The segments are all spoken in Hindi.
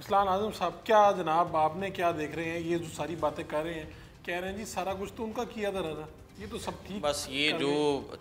असलान आजम साहब, क्या जनाब आपने क्या देख रहे हैं? ये जो सारी बातें कर रहे हैं, कह रहे हैं जी सारा कुछ तो उनका किया था रहा, ये तो सब ठीक। बस ये जो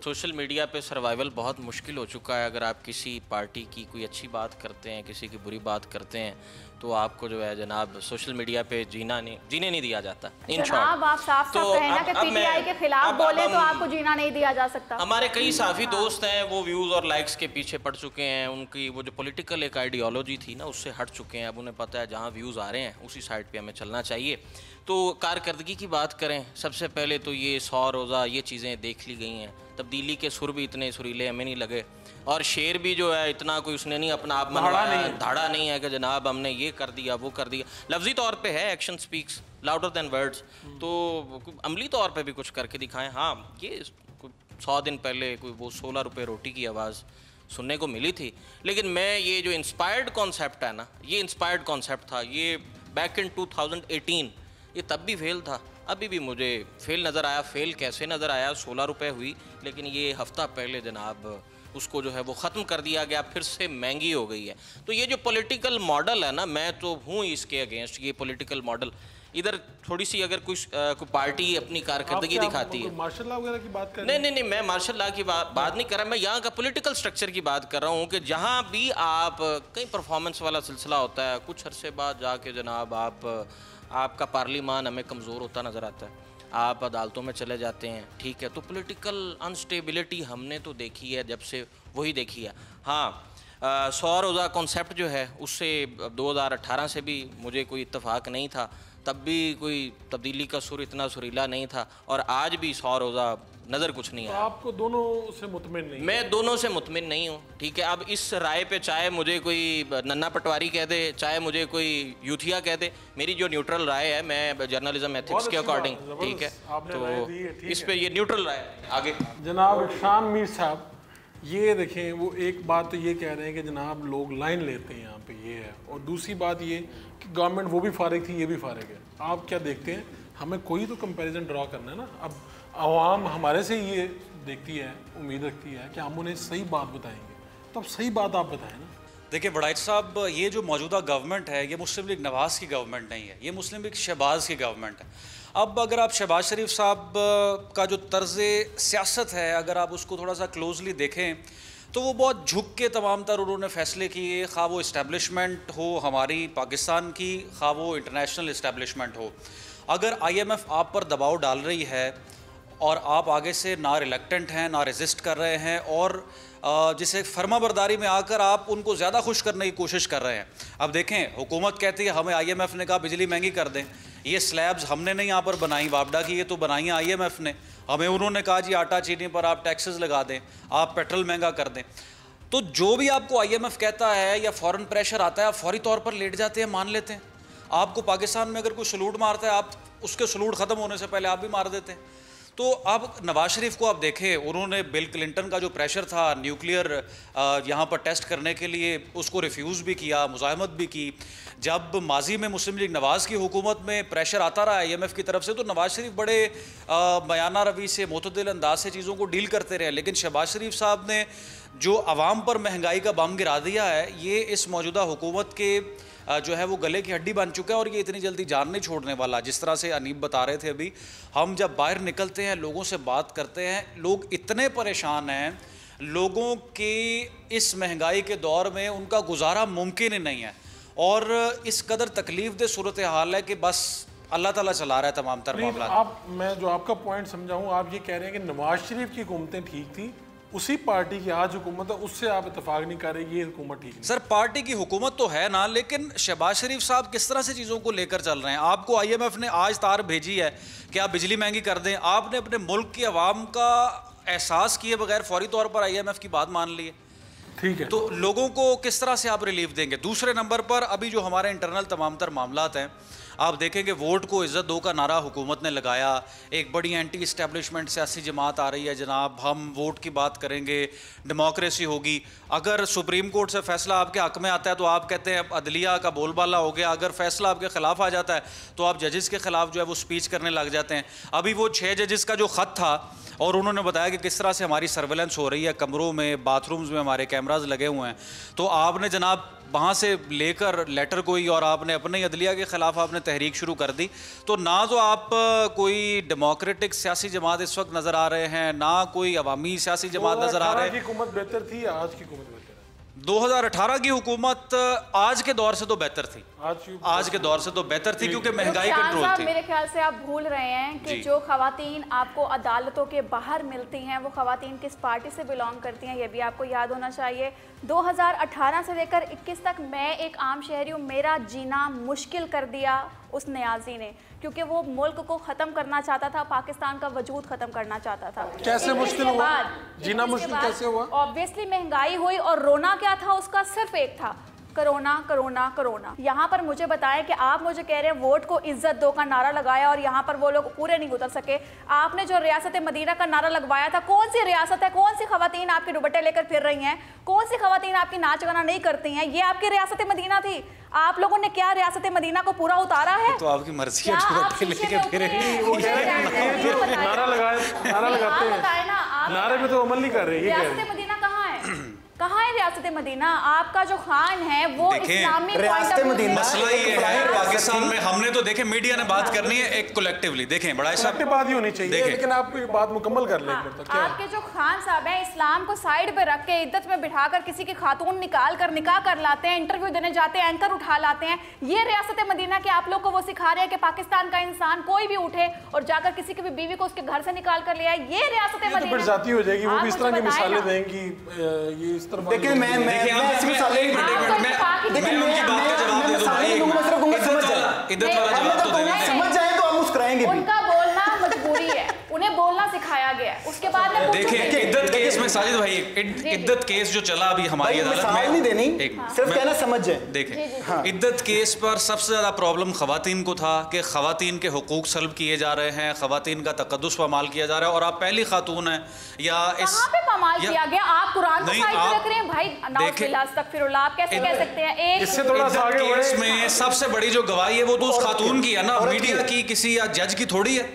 सोशल मीडिया पे सर्वाइवल बहुत मुश्किल हो चुका है। अगर आप किसी पार्टी की कोई अच्छी बात करते हैं, किसी की बुरी बात करते हैं, तो आपको जो है जनाब सोशल मीडिया पे जीने नहीं दिया जाता। इन जनाब आप साफ साफ कहें ना कि पीटीआई के खिलाफ बोले तो आपको जीना नहीं दिया जा सकता। हमारे कई साफी दोस्त हैं, वो व्यूज़ और लाइक्स के पीछे पड़ चुके हैं। उनकी वो जो पॉलिटिकल एक आइडियोलॉजी थी ना, उससे हट चुके हैं। अब उन्हें पता है जहाँ व्यूज़ आ रहे हैं उसी साइड पे हमें चलना चाहिए। तो कारकर्दगी की बात करें, सबसे पहले तो ये 100 रोज़ा ये चीज़ें देख ली गई हैं। तब्दीली के सुर भी इतने सुरीले हमें नहीं लगे, और शेर भी जो है इतना कोई उसने नहीं अपना आप मनवाया, धाड़ा नहीं है कि जनाब हमने ये कर दिया वो कर दिया। लफ्जी तौर पे है action speaks louder than words, तो अमली तौर पे भी कुछ करके दिखाएं। हाँ, ये 100 दिन पहले कोई वो 16 रुपये रोटी की आवाज़ सुनने को मिली थी, लेकिन मैं ये जो इंस्पायर्ड कॉन्सेप्ट है ना, ये इंस्पायर्ड कॉन्सेप्ट था, ये बैक इन 2018 ये तब भी फेल था, अभी भी मुझे फेल नज़र आया। फेल कैसे नज़र आया? 16 रुपये हुई, लेकिन ये हफ़्ता पहले जनाब उसको जो है वो ख़त्म कर दिया गया, फिर से महंगी हो गई है। तो ये जो पॉलिटिकल मॉडल है ना, मैं तो हूँ इसके अगेंस्ट। ये पॉलिटिकल मॉडल इधर थोड़ी सी अगर कोई पार्टी अपनी कारकर्दगी दिखाती है, मार्शल लॉ वगैरह की बात कर नहीं, मैं मार्शल लॉ की बात नहीं कर रहा। मैं यहाँ का पॉलिटिकल स्ट्रक्चर की बात कर रहा हूँ कि जहाँ भी आप कहीं परफॉर्मेंस वाला सिलसिला होता है, कुछ अरसे बाद जाके जनाब आपका पार्लिमान हमें कमज़ोर होता नज़र आता है, आप अदालतों में चले जाते हैं, ठीक है। तो पॉलिटिकल अनस्टेबिलिटी हमने तो देखी है, जब से वही देखी है। हाँ, 100 रोज़ा कॉन्सेप्ट जो है उससे 2018 से भी मुझे कोई इत्तेफाक नहीं था, तब भी कोई तब्दीली का सुर इतना सुरीला नहीं था, और आज भी 100 रोज़ा नज़र कुछ नहीं है। आपको दोनों से मुतमिन नहीं? मैं दोनों से मुतमिन नहीं हूँ, ठीक है। अब इस राय पे चाहे मुझे कोई नन्ना पटवारी कह दे, चाहे मुझे कोई यूथिया कह दे, मेरी जो न्यूट्रल राय है, मैं जर्नलिज्म एथिक्स के अकॉर्डिंग, ठीक है, तो इस पे ये न्यूट्रल राय है। आगे जनाब इरशान मीर साहब, ये देखें, वो एक बात तो ये कह रहे हैं कि जनाब लोग लाइन लेते हैं यहाँ पे, ये है, और दूसरी बात ये कि गवर्नमेंट वो भी फारिग थी, ये भी फारिग है। आप क्या देखते हैं? हमें कोई तो कंपैरिजन ड्रॉ करना है ना। अब आवाम हमारे से ये देखती है, उम्मीद रखती है कि हम उन्हें सही बात बताएंगे, तो अब सही बात आप बताएं ना। देखिए वड़ाइच साहब, ये जो मौजूदा गवर्नमेंट है, ये मुस्लिम लीग नवाज़ की गवर्नमेंट नहीं है, ये मुस्लिम लीग शहबाज की गवर्नमेंट है। अब अगर आप शहबाज शरीफ साहब का जो तर्ज़ सियासत है, अगर आप उसको थोड़ा सा क्लोजली देखें, तो वो बहुत झुक के तमाम तर उन्होंने फ़ैसले किए, खा वो इस्टेब्लिशमेंट हो हमारी पाकिस्तान की, खा वो इंटरनेशनल इस्टेब्लिशमेंट हो। अगर IMF आप पर दबाव डाल रही है और आप आगे से ना रिलेक्टेंट हैं, ना रेजिस्ट कर रहे हैं, और जिसे फर्माबरदारी में आकर आप उनको ज़्यादा खुश करने की कोशिश कर रहे हैं। अब देखें, हुकूमत कहती है हमें IMF ने कहा बिजली महंगी कर दें, ये स्लैब्स हमने नहीं यहाँ पर बनाई वापडा की, ये तो बनाई है IMF ने। हमें उन्होंने कहा जी आटा चीनी पर आप टैक्सेस लगा दें, आप पेट्रोल महंगा कर दें। तो जो भी आपको IMF कहता है या फ़ॉरेन प्रेशर आता है, आप फौरी तौर पर लेट जाते हैं, मान लेते हैं। आपको पाकिस्तान में अगर कोई सलूट मारता है, आप उसके सलूट ख़त्म होने से पहले आप भी मार देते हैं। तो अब नवाज शरीफ को आप देखें, उन्होंने बिल क्लिंटन का जो प्रेशर था न्यूक्लियर यहाँ पर टेस्ट करने के लिए, उसको रिफ्यूज़ भी किया, मुज़ाहमत भी की। जब माजी में मुस्लिम लीग नवाज़ की हुकूमत में प्रेशर आता रहा IMF की तरफ से, तो नवाज शरीफ बड़े बयाना रवि से, मुतदिल अंदाज से चीज़ों को डील करते रहे। लेकिन शहबाज शरीफ साहब ने जो आवाम पर महंगाई का बम गिरा दिया है, ये इस मौजूदा हुकूमत के जो है वो गले की हड्डी बन चुका है, और ये इतनी जल्दी जान नहीं छोड़ने वाला। जिस तरह से अनीब बता रहे थे अभी, हम जब बाहर निकलते हैं, लोगों से बात करते हैं, लोग इतने परेशान हैं, लोगों के इस महंगाई के दौर में उनका गुजारा मुमकिन ही नहीं है, और इस कदर तकलीफ दे सूरत हाल है कि बस अल्लाह ताला चला रहा है तमाम तर मामला। आप, मैं जो आपका पॉइंट समझाऊँ, आप ये कह रहे हैं कि नवाज शरीफ की हुकूमतें ठीक थी, उसी पार्टी की आज हुकूमत है, उससे आप इत्तेफाक नहीं कर रहे, ये हुकूमत ठीक नहीं। सर पार्टी की हुकूमत तो है ना, लेकिन शहबाज शरीफ साहब किस तरह से चीज़ों को लेकर चल रहे हैं? आपको IMF ने आज तार भेजी है कि आप बिजली महंगी कर दें, आपने अपने मुल्क की आवाम का एहसास किए बगैर फौरी तौर पर IMF की बात मान ली है, ठीक है। तो लोगों को किस तरह से आप रिलीफ देंगे? दूसरे नंबर पर अभी जो हमारे इंटरनल तमाम तर मामलात हैं, आप देखेंगे वोट को इज़्ज़त दो का नारा हुकूमत ने लगाया, एक बड़ी एंटी इस्टेब्लिशमेंट सियासी जमात आ रही है, जनाब हम वोट की बात करेंगे, डेमोक्रेसी होगी। अगर सुप्रीम कोर्ट से फैसला आपके हक़ में आता है तो आप कहते हैं अदलिया का बोलबाला हो गया, अगर फैसला आपके ख़िलाफ़ आ जाता है तो आप जजेस के ख़िलाफ़ जो है वो स्पीच करने लग जाते हैं। अभी वो 6 जजेस का जो ख़त था, और उन्होंने बताया कि किस तरह से हमारी सर्वेलेंस हो रही है, कमरों में, बाथरूम्स में हमारे कैमरे कैमराज लगे हुए हैं, तो आपने जनाब वहाँ से लेकर लेटर कोई और आपने अपने ही अदलिया के ख़िलाफ़ आपने तहरीक शुरू कर दी। तो ना तो आप कोई डेमोक्रेटिक सियासी जमात इस वक्त नज़र आ रहे हैं, ना कोई अवामी सियासी जमात नज़र आ रहे हैं। 2018 की हुकूमत बेहतर थी या आज की हुकूमत बेहतर है? 2018 की हुकूमत आज के दौर से तो बेहतर थी, आज के दौर से तो बेहतर थी क्योंकि महंगाई कंट्रोल थी। मेरे ख्याल से आप भूल रहे हैं कि जो खवातीन आपको अदालतों के बाहर मिलती हैं वो खवातीन किस पार्टी से बिलोंग करती हैं, ये भी आपको याद होना चाहिए। 2018 से लेकर 21 तक मैं एक आम शहरी हूँ, मेरा जीना मुश्किल कर दिया उस न्याजी ने, क्योंकि वो मुल्क को ख़त्म करना चाहता था, पाकिस्तान का वजूद ख़त्म करना चाहता था। कैसे मुश्किल हुआ? जीना मुश्किल कैसे हुआ? ऑब्वियसली महंगाई हुई और रोना क्या था उसका सिर्फ एक था, कोरोना कोरोना कोरोना। यहाँ पर मुझे बताएं कि आप मुझे कह रहे हैं वोट को इज्जत दो का नारा लगाया और यहाँ पर वो लोग पूरे नहीं उतर सके। आपने जो रियासत मदीना का नारा लगवाया था, कौन सी रियासत है, कौन सी खवातीन आपके दुपट्टे लेकर फिर रही हैं, कौन सी खवातीन आपकी नाच गाना नहीं करती हैं? ये आपकी रियासत मदीना थी। आप लोगों ने क्या रियासत मदीना को पूरा उतारा है? तो आपकी मर्जी है, नारा लगाते हैं, नारे पे तो अमल नहीं कर रहे। रियासत मदीना कहाँ है? कहाँ है रियासत मदीना? आपका जो खान है वो इस्लामी मसला ये है पाकिस्तान में, हमने तो देखे मीडिया ने बात करनी है एक कलेक्टिवली, देखें बड़ा ऐसा बात ही होनी चाहिए, लेकिन आप बात मुकम्मल कर लें। आपके जो खान साहब हैं इस्लाम को साइड पे रख के इद्दत में बिठाकर किसी की खातून निकाल कर निकाह कर लाते हैं, इंटरव्यू देने जाते हैं, एंकर उठा लाते हैं। ये रियासत मदीना के आप लोग को वो सिखा रहे हैं कि पाकिस्तान का इंसान कोई भी उठे और जाकर किसी की भी बीवी को उसके घर से निकाल कर ले आए। ये रियासत मदीना जाती हो जाएगी, वो भी इस तरह की मिसालें देंगी। ये देखिए मैं उनकी बात का जवाब दे दूं भाई, इद्दत वाला जवाब तो देना है। समझ जाए तो आप मुस्कुराएंगे। उनका बोलना मजबूरी है, उन्हें बोलना सिखाया गया है। उसके बाद में देखिए इद्दत केस में साजिद भाई, इद्दत केस जो चला अभी हमारी अदालत में, नहीं देनी, सिर्फ कहना समझ जाए। देखें इद्दत केस पर सबसे ज्यादा प्रॉब्लम खवातीन को था कि खवातीन के हुकूक सल्ब किए जा रहे हैं, खवातीन का तकद्दुस पामाल किया जा रहा है, और आप पहली खातून हैं या इस कहां पे पामाल किया गया? आप कुरान को साइड पे रख रहे हैं भाई, अस्तगफिरुल्लाह, आप कैसे कह सकते हैं? एक इससे थोड़ा सा आगे केस में सबसे बड़ी जो गवाही है वो तो उस खातून की है ना, मीडिया की किसी या जज की थोड़ी है।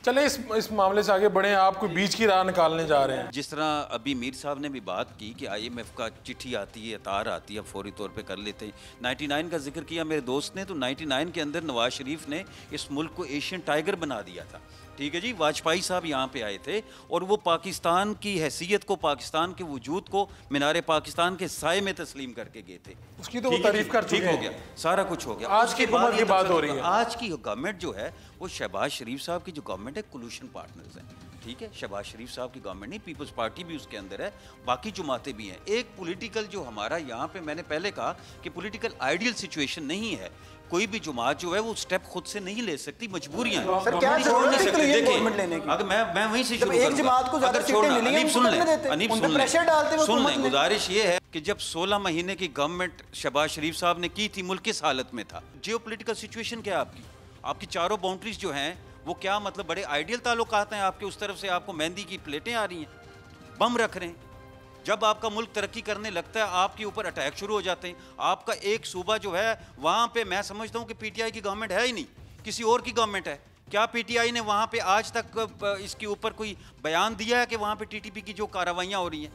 चले इस मामले से आगे बढ़े, आप कोई बीच की राह निकालने जा रहे हैं। जिस तरह अभी मीर साहब ने भी बात की कि IMF का चिट्ठी आती है, तार आती है, फौरी तौर पे कर लेते हैं। 99 का जिक्र किया मेरे दोस्त ने, तो 99 के अंदर नवाज शरीफ ने इस मुल्क को एशियन टाइगर बना दिया था। ठीक है जी, वाजपेयी साहब यहाँ पे आए थे और वो पाकिस्तान की हैसियत को, पाकिस्तान के वजूद को मीनार पाकिस्तान के साए में तस्लीम करके गए थे। उसकी तो वो तारीफ कर चुके हैं। हो गया, सारा कुछ हो गया। आज की हुकूमत की बात हो रही है। आज की गवर्नमेंट जो है वो शहबाज शरीफ साहब की जो गवर्नमेंट है, कोलूशन पार्टनर्स हैं। ठीक है, शहबाज शरीफ साहब की गवर्नमेंट नहीं, पीपल्स पार्टी भी उसके अंदर है, बाकी जमातें भी हैं। एक पॉलिटिकल जो हमारा यहाँ पे, मैंने पहले कहा कि पॉलिटिकल आइडियल सिचुएशन नहीं है। कोई भी जमात जो है वो स्टेप खुद से नहीं ले सकती, मजबूरियां हैं। सर क्या जरूरत है गवर्नमेंट लेने की? अगर मैं वहीं से शुरू एक जमात को ज्यादा सीटें मिली हैं, सुन लें, उन पे प्रेशर डालते हैं। सुन लें, गुजारिश ये है कि जब 16 महीने की गवर्नमेंट शहबाज शरीफ साहब ने की थी, मुल्क किस हालत में था? जियोपॉलिटिकल सिचुएशन क्या है आपकी? आपकी चारों बाउंड्रीज जो हैं वो क्या मतलब बड़े आइडियल ताल्लुकात हैं आपके, उस तरफ से आपको मेहंदी की प्लेटें आ रही हैं, बम रख रहे हैं। जब आपका मुल्क तरक्की करने लगता है आपके ऊपर अटैक शुरू हो जाते हैं। आपका एक सूबा जो है वहाँ पे मैं समझता हूँ कि PTI की गवर्नमेंट है ही नहीं, किसी और की गवर्नमेंट है। क्या PTI ने वहाँ पे आज तक इसके ऊपर कोई बयान दिया है कि वहाँ पे TTP की जो कार्रवाइयाँ हो रही हैं?